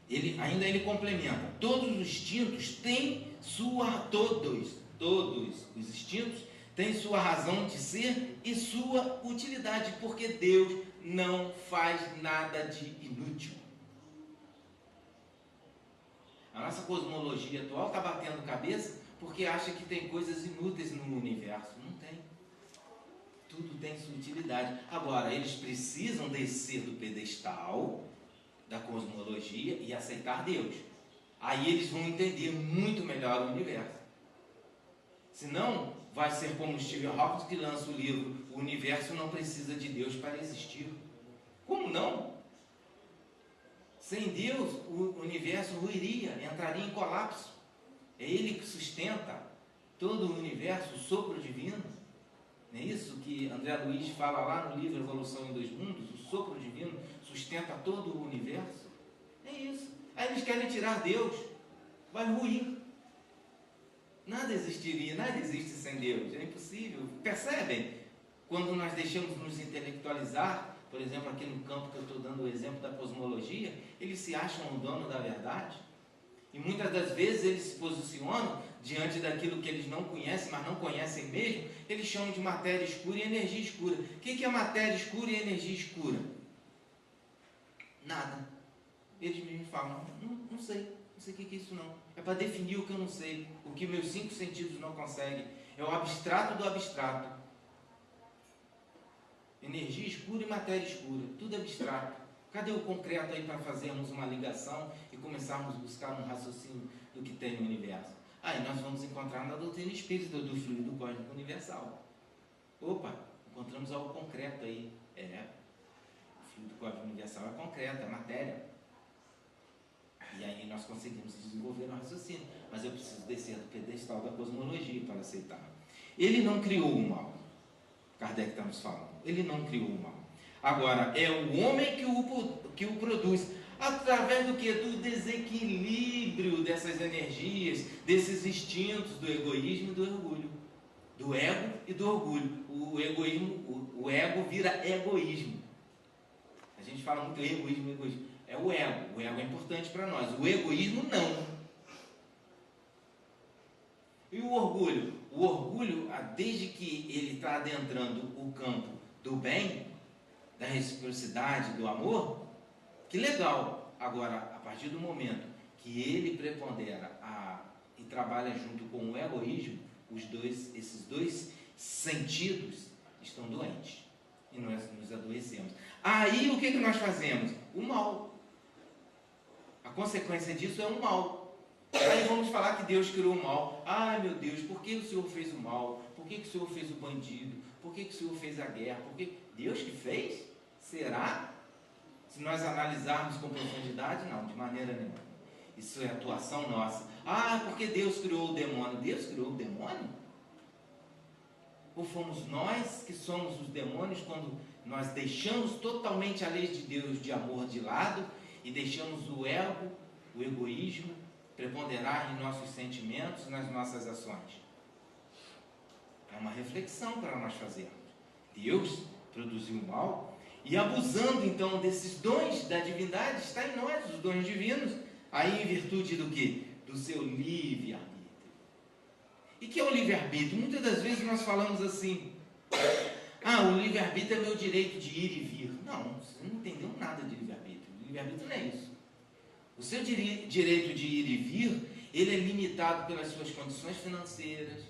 ele complementa, todos os instintos têm todos os instintos têm sua razão de ser e sua utilidade, porque Deus não faz nada de inútil. A nossa cosmologia atual está batendo cabeça porque acha que tem coisas inúteis no universo. Não tem. Tudo tem sua utilidade. Agora, eles precisam descer do pedestal da cosmologia e aceitar Deus. Aí eles vão entender muito melhor o universo. Senão, vai ser como Stephen Hawking, que lança o livro O Universo Não Precisa de Deus para Existir. Como não? Sem Deus, o universo ruiria, entraria em colapso. É Ele que sustenta todo o universo, o sopro divino. Não é isso que André Luiz fala lá no livro Evolução em Dois Mundos? O sopro divino sustenta todo o universo. É isso. Aí eles querem tirar Deus. Vai ruir. Nada existiria, nada existe sem Deus. É impossível. Percebem? Quando nós deixamos nos intelectualizar, por exemplo, aqui no campo que eu estou dando o exemplo da cosmologia, eles se acham o dono da verdade. E muitas das vezes eles se posicionam diante daquilo que eles não conhecem, mas não conhecem mesmo, eles chamam de matéria escura e energia escura. O que é matéria escura e energia escura? Nada. Eles me falam, não sei o que é isso não. É para definir o que eu não sei, o que meus 5 sentidos não conseguem. É o abstrato do abstrato. Energia escura e matéria escura, tudo abstrato. Cadê o concreto aí para fazermos uma ligação e começarmos a buscar um raciocínio do que tem no universo? Aí nós vamos encontrar na doutrina espírita do fluido cósmico universal. Opa, encontramos algo concreto aí. O fluido cósmico universal é concreto, é matéria. E aí nós conseguimos desenvolver um raciocínio. Mas eu preciso descer do pedestal da cosmologia para aceitar. Ele não criou o mal. Kardec está nos falando. Ele não criou o mal. Agora, é o homem que o produz. Através do que? Do desequilíbrio dessas energias, desses instintos do egoísmo e do orgulho. Do ego e do orgulho. O ego vira egoísmo. A gente fala muito egoísmo. É o ego. O ego é importante para nós. O egoísmo não. E o orgulho? O orgulho, desde que ele está adentrando o campo do bem, da reciprocidade, do amor, que legal. Agora, a partir do momento que ele prepondera e trabalha junto com o egoísmo, esses dois sentidos estão doentes. E nós nos adoecemos. Aí o que nós fazemos? O mal. A consequência disso é o mal. Aí vamos falar que Deus criou o mal. Ai meu Deus, por que o Senhor fez o mal? Por que o Senhor fez o bandido? Por que o Senhor fez a guerra? Por que Deus que fez? Será? Se nós analisarmos com profundidade, não, de maneira nenhuma. Isso é atuação nossa. Ah, porque Deus criou o demônio. Deus criou o demônio? Ou fomos nós que somos os demônios quando nós deixamos totalmente a lei de Deus de amor de lado e deixamos o ego, o egoísmo, preponderar em nossos sentimentos, nas nossas ações? É uma reflexão para nós fazermos. Deus produziu o mal e abusando então desses dons da divindade, está em nós os dons divinos, aí em virtude do quê? Do seu livre-arbítrio. E que é o livre-arbítrio? Muitas das vezes nós falamos assim, o livre-arbítrio é meu direito de ir e vir. Não, você não entendeu nada de livre-arbítrio. Livre-arbítrio não é isso. O seu direito de ir e vir, ele é limitado pelas suas condições financeiras,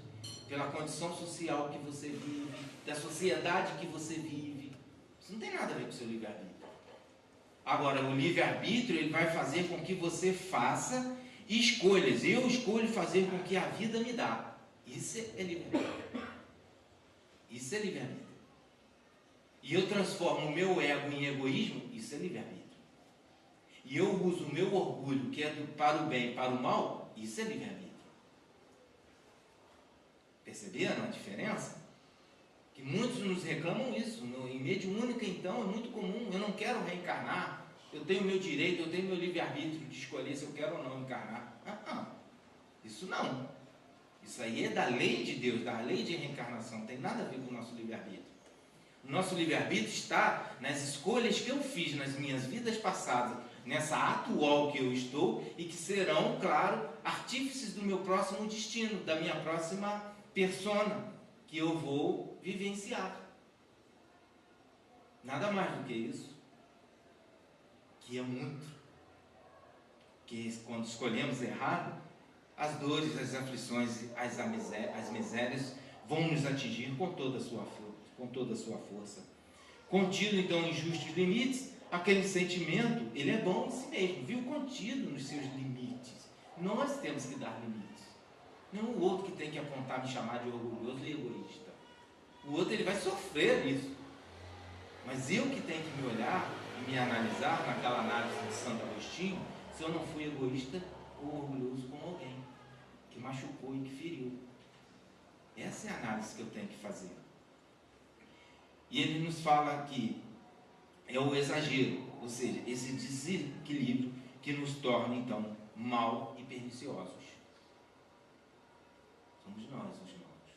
pela condição social que você vive, da sociedade que você vive. Isso não tem nada a ver com o seu livre-arbítrio. Agora, o livre-arbítrio, ele vai fazer com que você faça escolhas. Eu escolho fazer com que a vida me dá. Isso é livre-arbítrio. Isso é livre-arbítrio. E eu transformo o meu ego em egoísmo, isso é livre-arbítrio. E eu uso o meu orgulho, que é para o bem e para o mal, isso é livre-arbítrio. Perceberam a diferença? Que muitos nos reclamam isso. Em mediúnica, então, é muito comum. Eu não quero reencarnar. Eu tenho meu direito, eu tenho meu livre-arbítrio de escolher se eu quero ou não encarnar. Isso não. Isso aí é da lei de Deus, da lei de reencarnação. Não tem nada a ver com o nosso livre-arbítrio. O nosso livre-arbítrio está nas escolhas que eu fiz nas minhas vidas passadas, nessa atual que eu estou, e que serão, claro, artífices do meu próximo destino, da minha próxima persona, que eu vou vivenciar. Nada mais do que isso. Que é muito. Que quando escolhemos errado, as dores, as aflições, as misérias vão nos atingir com toda a sua força. Contido, então, em justos limites, aquele sentimento, ele é bom em si mesmo, viu? Contido nos seus limites. Nós temos que dar limites. Não o outro que tem que apontar, me chamar de orgulhoso e egoísta. O outro, ele vai sofrer isso. Mas eu que tenho que me olhar e me analisar naquela análise de Santo Agostinho, se eu não fui egoísta ou orgulhoso com alguém que machucou e que feriu. Essa é a análise que eu tenho que fazer. E ele nos fala que é o exagero, ou seja, esse desequilíbrio que nos torna, então, mal e perniciosos. Somos nós os maus.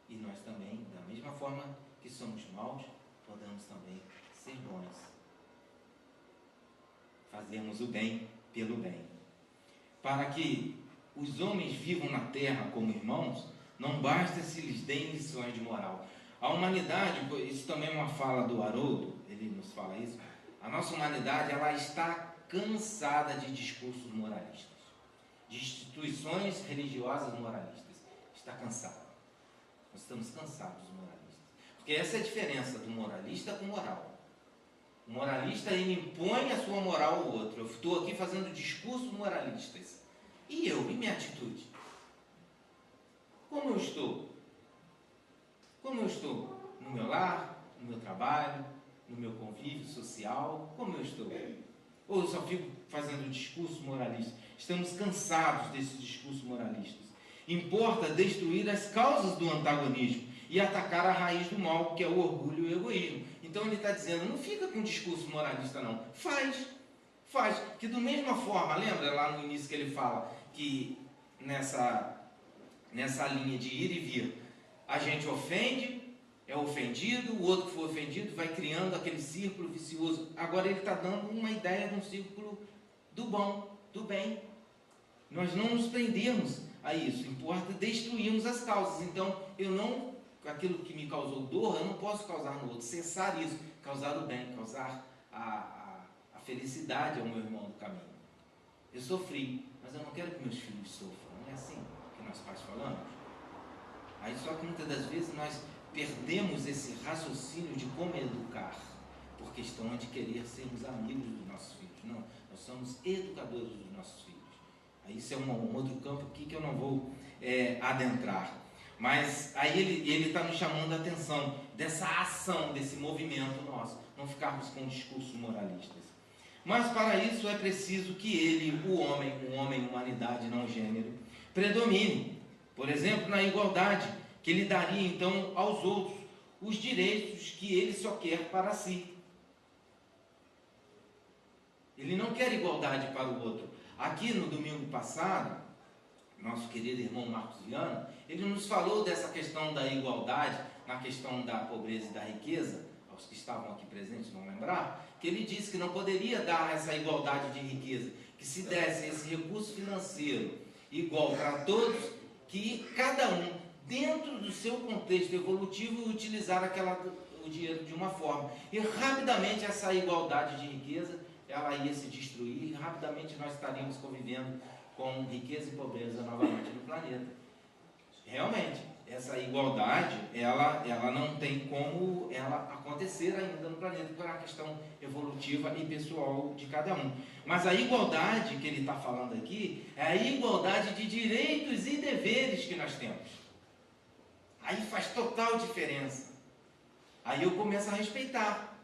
E nós também, da mesma forma que somos maus, podemos também ser bons. Fazermos o bem pelo bem. Para que os homens vivam na terra como irmãos, não basta se lhes deem lições de moral. A humanidade, isso também é uma fala do Haroldo, ele nos fala isso, a nossa humanidade, ela está cansada de discursos moralistas, de instituições religiosas moralistas. Está cansada. Nós estamos cansados dos moralistas. Porque essa é a diferença do moralista com moral. O moralista, ele impõe a sua moral ao outro. Eu estou aqui fazendo discursos moralistas. E eu? E minha atitude? Como eu estou? Como eu estou? No meu lar, no meu trabalho, no meu convívio social? Como eu estou? Ou eu só fico fazendo discurso moralista? Estamos cansados desses discursos moralistas. Importa destruir as causas do antagonismo e atacar a raiz do mal, que é o orgulho e o egoísmo. Então ele está dizendo, não fica com discurso moralista não, faz, que da mesma forma, lembra lá no início que ele fala que nessa linha de ir e vir, a gente ofende, é ofendido, o outro que foi ofendido vai criando aquele círculo vicioso. Agora ele está dando uma ideia de um círculo do bom, do bem. Nós não nos prendemos a isso, importa destruirmos as causas. Então, aquilo que me causou dor, eu não posso causar no outro, cessar isso, causar o bem, causar a felicidade ao meu irmão do caminho. Eu sofri, mas eu não quero que meus filhos sofram. Não é assim que nós pais falamos? Aí só que muitas das vezes nós perdemos esse raciocínio de como educar, por questão de querer sermos amigos dos nossos filhos. Não, nós somos educadores dos nossos filhos. Aí isso é um outro campo aqui que eu não vou adentrar. Mas aí ele está nos chamando a atenção dessa ação, desse movimento nosso, não ficarmos com discursos moralistas. Mas para isso é preciso que ele, o homem, humanidade, não gênero, predomine. Por exemplo, na igualdade, que ele daria então aos outros os direitos que ele só quer para si. Ele não quer igualdade para o outro. Aqui no domingo passado, nosso querido irmão Marcos Viana, ele nos falou dessa questão da igualdade, na questão da pobreza e da riqueza, aos que estavam aqui presentes vão lembrar, que ele disse que não poderia dar essa igualdade de riqueza, que se desse esse recurso financeiro igual para todos, que cada um, dentro do seu contexto evolutivo, utilizar o dinheiro de uma forma. E rapidamente essa igualdade de riqueza, ela ia se destruir, e rapidamente nós estaríamos convivendo com riqueza e pobreza novamente no planeta. Realmente, essa igualdade, ela não tem como ela acontecer ainda no planeta, por uma questão evolutiva e pessoal de cada um. Mas a igualdade que ele está falando aqui, é a igualdade de direitos e deveres que nós temos. Aí faz total diferença. Aí eu começo a respeitar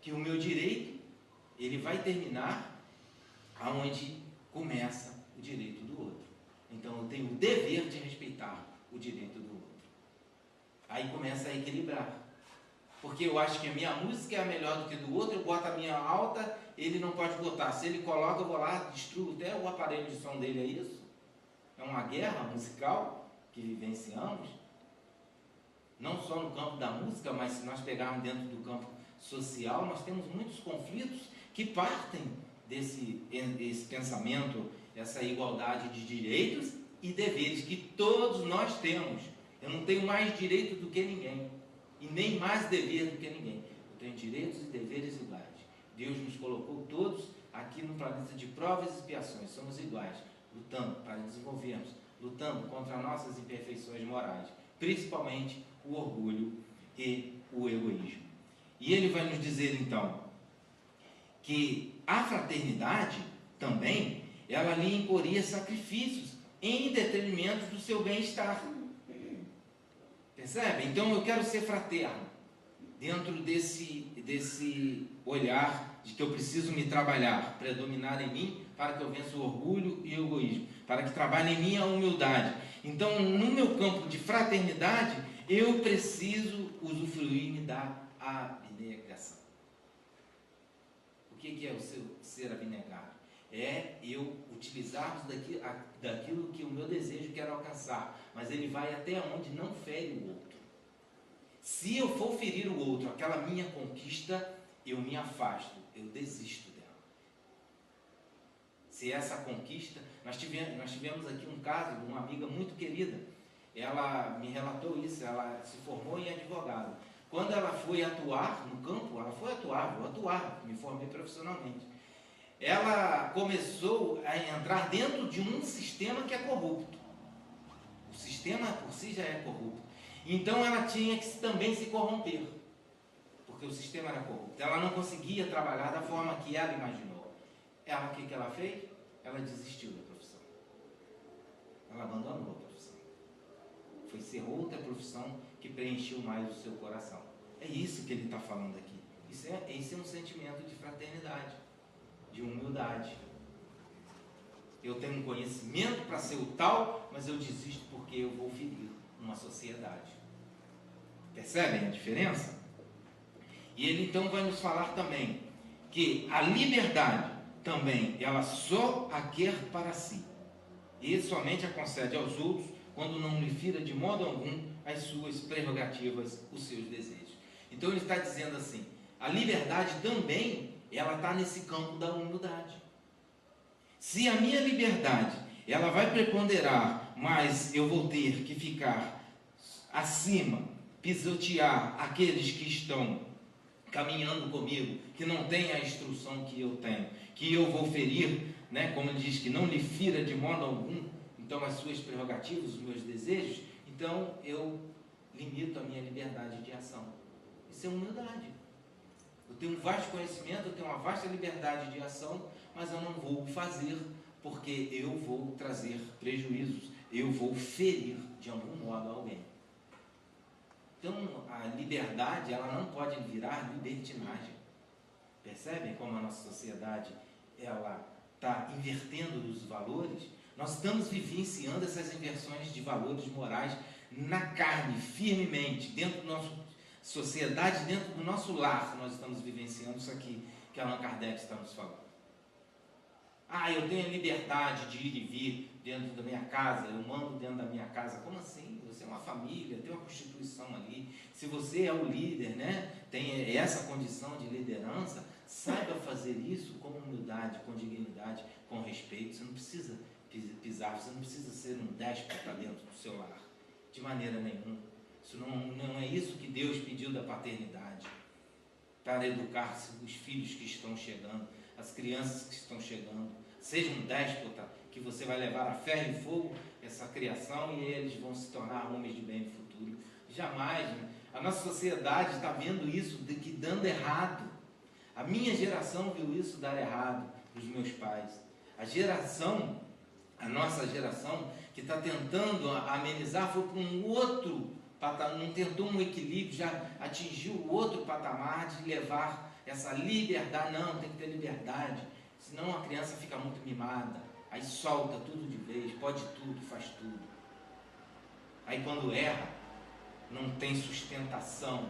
que o meu direito, ele vai terminar aonde começa o direito do outro. Então eu tenho o dever de respeitar o direito do outro. Aí começa a equilibrar. Porque eu acho que a minha música é melhor do que do outro, eu boto a minha alta, ele não pode botar. Se ele coloca, eu vou lá, destruo até o aparelho de som dele, é isso? É uma guerra musical que vivenciamos. Não só no campo da música, mas se nós pegarmos dentro do campo social, nós temos muitos conflitos que partem desse pensamento, essa igualdade de direitos e deveres que todos nós temos. Eu não tenho mais direito do que ninguém e nem mais dever do que ninguém. Eu tenho direitos e deveres iguais. Deus nos colocou todos aqui no planeta de provas e expiações. Somos iguais, lutando para desenvolvermos, lutando contra nossas imperfeições morais, principalmente o orgulho e o egoísmo. E ele vai nos dizer então que a fraternidade também, ela lhe imporia sacrifícios em detrimento do seu bem-estar. Percebe? Então eu quero ser fraterno dentro desse olhar de que eu preciso me trabalhar, predominar em mim para que eu vença o orgulho e o egoísmo, para que trabalhe em mim a humildade. Então, no meu campo de fraternidade, eu preciso usufruir-me da abnegação. O que é o ser abnegado? É eu utilizarmos daquilo que o meu desejo quer alcançar, mas ele vai até onde não fere o outro. Se eu for ferir o outro, aquela minha conquista, eu me afasto, eu desisto dela. Se essa conquista, nós tivemos aqui um caso de uma amiga muito querida, ela me relatou isso, ela se formou em advogado. Quando ela foi atuar no campo, vou atuar, me formei profissionalmente. Ela começou a entrar dentro de um sistema que é corrupto. O sistema por si já é corrupto. Então ela tinha que também se corromper, porque o sistema era corrupto. Ela não conseguia trabalhar da forma que ela imaginou. O que ela fez? Ela desistiu da profissão. Ela abandonou a profissão. Foi ser outra profissão que preencheu mais o seu coração. É isso que ele está falando aqui. Isso é um sentimento de fraternidade, de humildade. Eu tenho um conhecimento para ser o tal, mas eu desisto porque eu vou ferir uma sociedade. Percebem a diferença? E ele então vai nos falar também que a liberdade também, ela só a quer para si. E somente a concede aos outros quando não lhe fira de modo algum as suas prerrogativas, os seus desejos. Então ele está dizendo assim, a liberdade também, ela está nesse campo da humildade. Se a minha liberdade, ela vai preponderar, mas eu vou ter que ficar acima, pisotear aqueles que estão caminhando comigo, que não tem a instrução que eu tenho, que eu vou ferir, né? Como ele diz, que não lhe fira de modo algum, então as suas prerrogativas, os meus desejos, então eu limito a minha liberdade de ação. Isso é humildade. Eu tenho um vasto conhecimento, eu tenho uma vasta liberdade de ação, mas eu não vou fazer, porque eu vou trazer prejuízos, eu vou ferir de algum modo alguém. Então, a liberdade, ela não pode virar libertinagem. Percebem como a nossa sociedade, ela está invertendo os valores? Nós estamos vivenciando essas inversões de valores morais na carne, firmemente, dentro da nossa sociedade, dentro do nosso lar. Nós estamos vivenciando isso aqui que Allan Kardec está nos falando. Eu tenho a liberdade de ir e vir dentro da minha casa, eu mando dentro da minha casa. Como assim? Você é uma família, tem uma constituição ali. Se você é o líder, né, tem essa condição de liderança, saiba fazer isso com humildade, com dignidade, com respeito. Você não precisa pisar, você não precisa ser um déspota dentro do seu lar, de maneira nenhuma. Isso não é isso que Deus pediu da paternidade, para educar os filhos que estão chegando, as crianças que estão chegando. Seja um déspota, que você vai levar a ferro e fogo essa criação e eles vão se tornar homens de bem no futuro. Jamais, né? A nossa sociedade está vendo isso dando errado. A minha geração viu isso dar errado dos meus pais. A nossa geração, que está tentando amenizar, foi para um outro patamar, não tentou um equilíbrio, já atingiu o outro patamar de levar essa liberdade. Não, tem que ter liberdade, senão a criança fica muito mimada, aí solta tudo de vez, pode tudo, faz tudo. Aí quando erra, não tem sustentação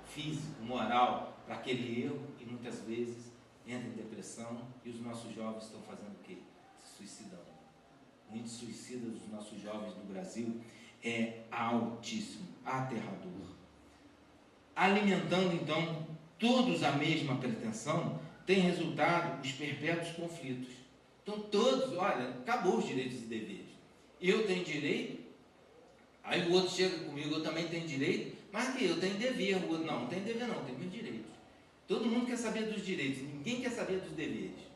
física, moral para aquele erro, e muitas vezes entra em depressão, e os nossos jovens estão fazendo o quê? Se suicidando. Muitos suicidas dos nossos jovens do Brasil é altíssimo, aterrador. Alimentando então todos a mesma pretensão, tem resultado os perpétuos conflitos. Então todos, olha, acabou os direitos e deveres. Eu tenho direito, aí o outro chega comigo, eu também tenho direito, mas que eu tenho dever, o outro não tem dever não, tem meus direitos. Todo mundo quer saber dos direitos, ninguém quer saber dos deveres.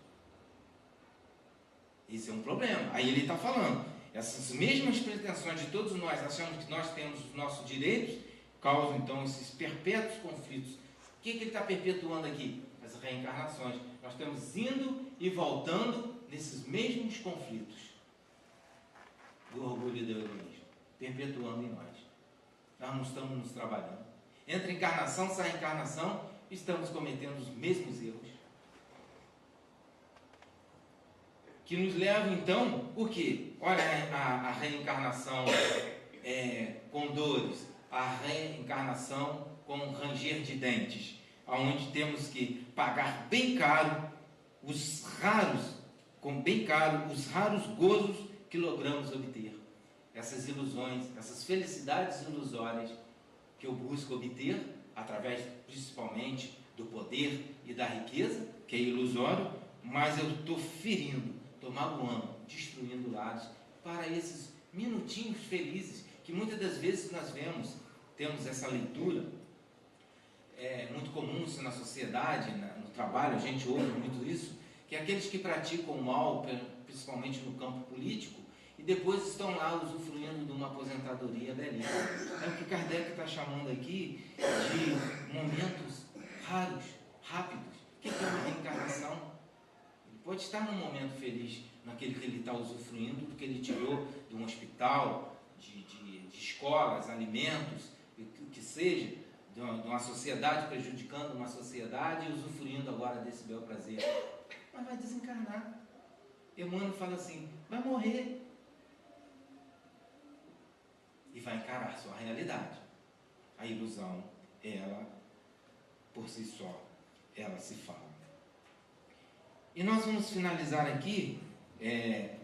Isso é um problema. Aí ele está falando, essas mesmas pretensões de todos nós, achamos que nós temos os nossos direitos, causam então esses perpétuos conflitos. O que ele está perpetuando aqui? As reencarnações. Nós estamos indo e voltando nesses mesmos conflitos do orgulho e do egoísmo, perpetuando em nós. Nós não estamos nos trabalhando. Entre encarnação e sai encarnação, estamos cometendo os mesmos erros. Que nos levam então, por quê? Olha a reencarnação com dores, a reencarnação com ranger de dentes, onde temos que pagar bem caro os raros gozos que logramos obter. Essas ilusões, essas felicidades ilusórias que eu busco obter, através principalmente do poder e da riqueza, que é ilusório, mas eu estou ferindo, estou magoando, destruindo lares, para esses minutinhos felizes, que muitas das vezes nós temos essa leitura, muito comum isso na sociedade, no trabalho, a gente ouve muito isso, que é aqueles que praticam o mal, principalmente no campo político, e depois estão lá usufruindo de uma aposentadoria belíssima. É o que Kardec está chamando aqui de momentos raros, rápidos. O que é uma reencarnação? Ele pode estar num momento feliz, naquele que ele está usufruindo, porque ele tirou de um hospital, de escolas, alimentos, o que seja, de uma sociedade, prejudicando uma sociedade e usufruindo agora desse bel prazer. Mas vai desencarnar. Emmanuel fala assim, vai morrer. E vai encarar sua realidade. A ilusão, ela, por si só, ela se fala. E nós vamos finalizar aqui,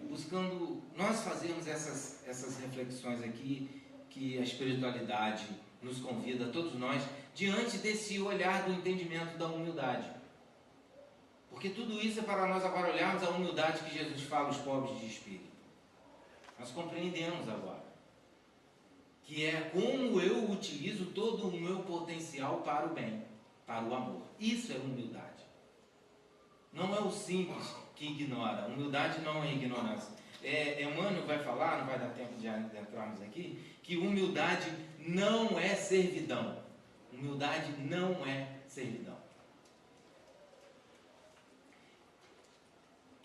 buscando, nós fazemos essas reflexões aqui, que a espiritualidade nos convida, todos nós, diante desse olhar do entendimento da humildade. Porque tudo isso é para nós agora olharmos a humildade que Jesus fala aos pobres de espírito. Nós compreendemos agora que é como eu utilizo todo o meu potencial para o bem. para o amor. Isso é humildade. Não é o simples que ignora. Humildade não é ignorância. Emmanuel vai falar, não vai dar tempo de entrarmos aqui, que humildade não é servidão. Humildade não é servidão.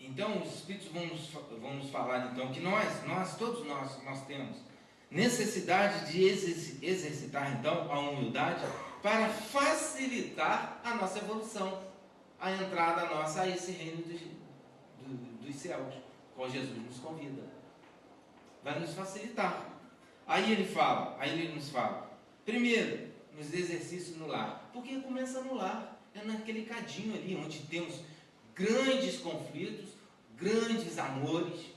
Então, os Espíritos vão nos falar, então, que todos nós temos necessidade de exercitar, então, a humildade para facilitar a nossa evolução, a entrada nossa a esse reino dos céus, qual Jesus nos convida. Vai nos facilitar. Aí ele nos fala, primeiro, nos exercícios no lar. Porque começa no lar, é naquele cadinho ali, onde temos grandes conflitos, grandes amores,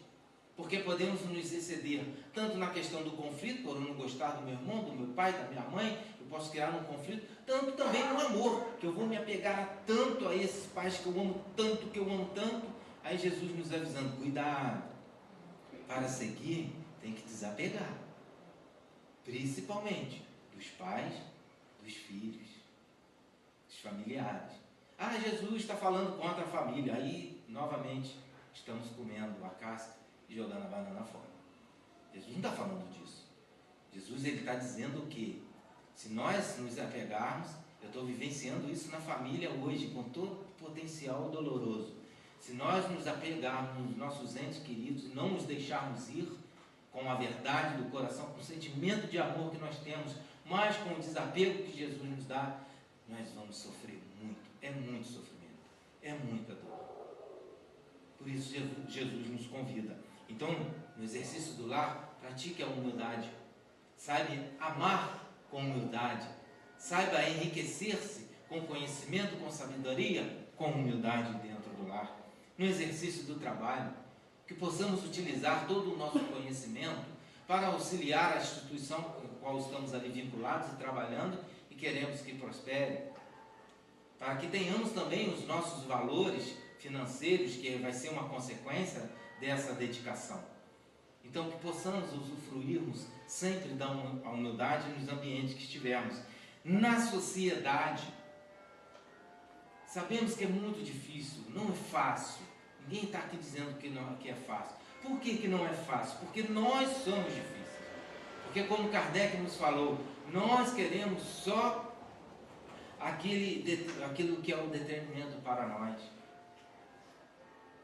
porque podemos nos exceder tanto na questão do conflito, por eu não gostar do meu irmão, do meu pai, da minha mãe, eu posso criar um conflito, tanto também no amor, que eu vou me apegar tanto a esses pais que eu amo tanto, aí Jesus nos avisando, cuidado, para seguir tem que desapegar, principalmente dos pais, dos filhos, dos familiares. Jesus está falando contra a família, aí novamente estamos comendo a casca e jogando a banana fora. Jesus não está falando disso. Jesus está dizendo que se nós nos apegarmos, eu estou vivenciando isso na família hoje, com todo o potencial doloroso. Se nós nos apegarmos nos nossos entes queridos e não nos deixarmos ir com a verdade do coração, com o sentimento de amor que nós temos, mas com o desapego que Jesus nos dá, nós vamos sofrer muito. É muito sofrimento, é muita dor. Por isso Jesus nos convida. Então, no exercício do lar, pratique a humildade. Saiba amar com humildade. Saiba enriquecer-se com conhecimento, com sabedoria, com humildade dentro do lar. No exercício do trabalho, que possamos utilizar todo o nosso conhecimento para auxiliar a instituição com a qual estamos ali vinculados e trabalhando e queremos que prospere. Para que tenhamos também os nossos valores financeiros, que vai ser uma consequência dessa dedicação. Então, que possamos usufruirmos sempre da humildade nos ambientes que estivermos. Na sociedade, sabemos que é muito difícil, não é fácil. Ninguém está aqui dizendo que é fácil. Por que não é fácil? Porque nós somos difíceis. Porque, como Kardec nos falou, nós queremos só aquilo que é o determinado para nós.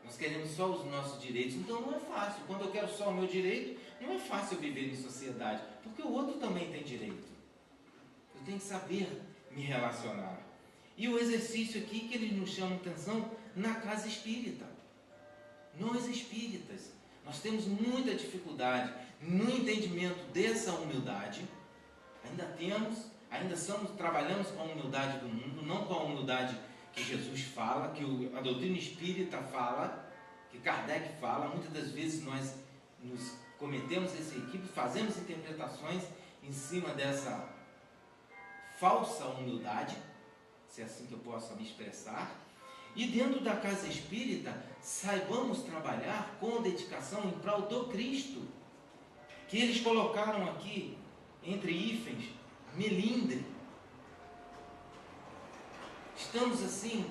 Nós queremos só os nossos direitos, então não é fácil. Quando eu quero só o meu direito, não é fácil viver em sociedade, porque o outro também tem direito. Eu tenho que saber me relacionar. E o exercício aqui que ele nos chama atenção na casa espírita. Nós espíritas, nós temos muita dificuldade no entendimento dessa humildade. Trabalhamos com a humildade do mundo, não com a humildade que Jesus fala, que a doutrina espírita fala, que Kardec fala. Muitas das vezes nós nos cometemos esse equívoco, fazemos interpretações em cima dessa falsa humildade, se é assim que eu posso me expressar. E dentro da casa espírita, saibamos trabalhar com dedicação em prol do Cristo, que eles colocaram aqui, entre hífens, melindre. Estamos assim,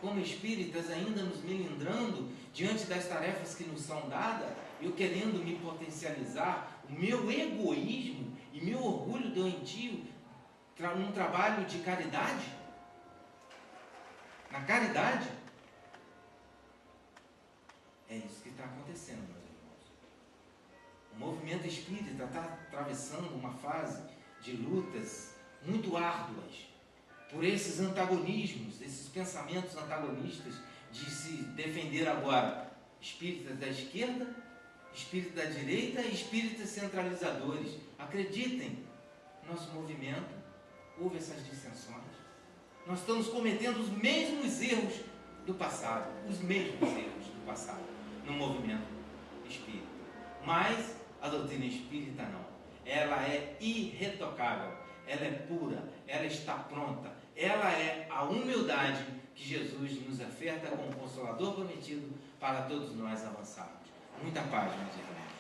como espíritas, ainda nos melindrando diante das tarefas que nos são dadas, eu querendo me potencializar, o meu egoísmo e meu orgulho doentio num trabalho de caridade? Na caridade? É isso que está acontecendo, meus irmãos. O movimento espírita está atravessando uma fase de lutas muito árduas por esses antagonismos, esses pensamentos antagonistas de se defender agora espíritas da esquerda, espíritas da direita e espíritas centralizadores. Acreditem, nosso movimento houve essas dissensões. Nós estamos cometendo os mesmos erros do passado, no movimento espírita. Mas a doutrina espírita não. Ela é irretocável, ela é pura, ela está pronta. Ela é a humildade que Jesus nos oferta como Consolador prometido para todos nós avançarmos. Muita paz, meus irmãos.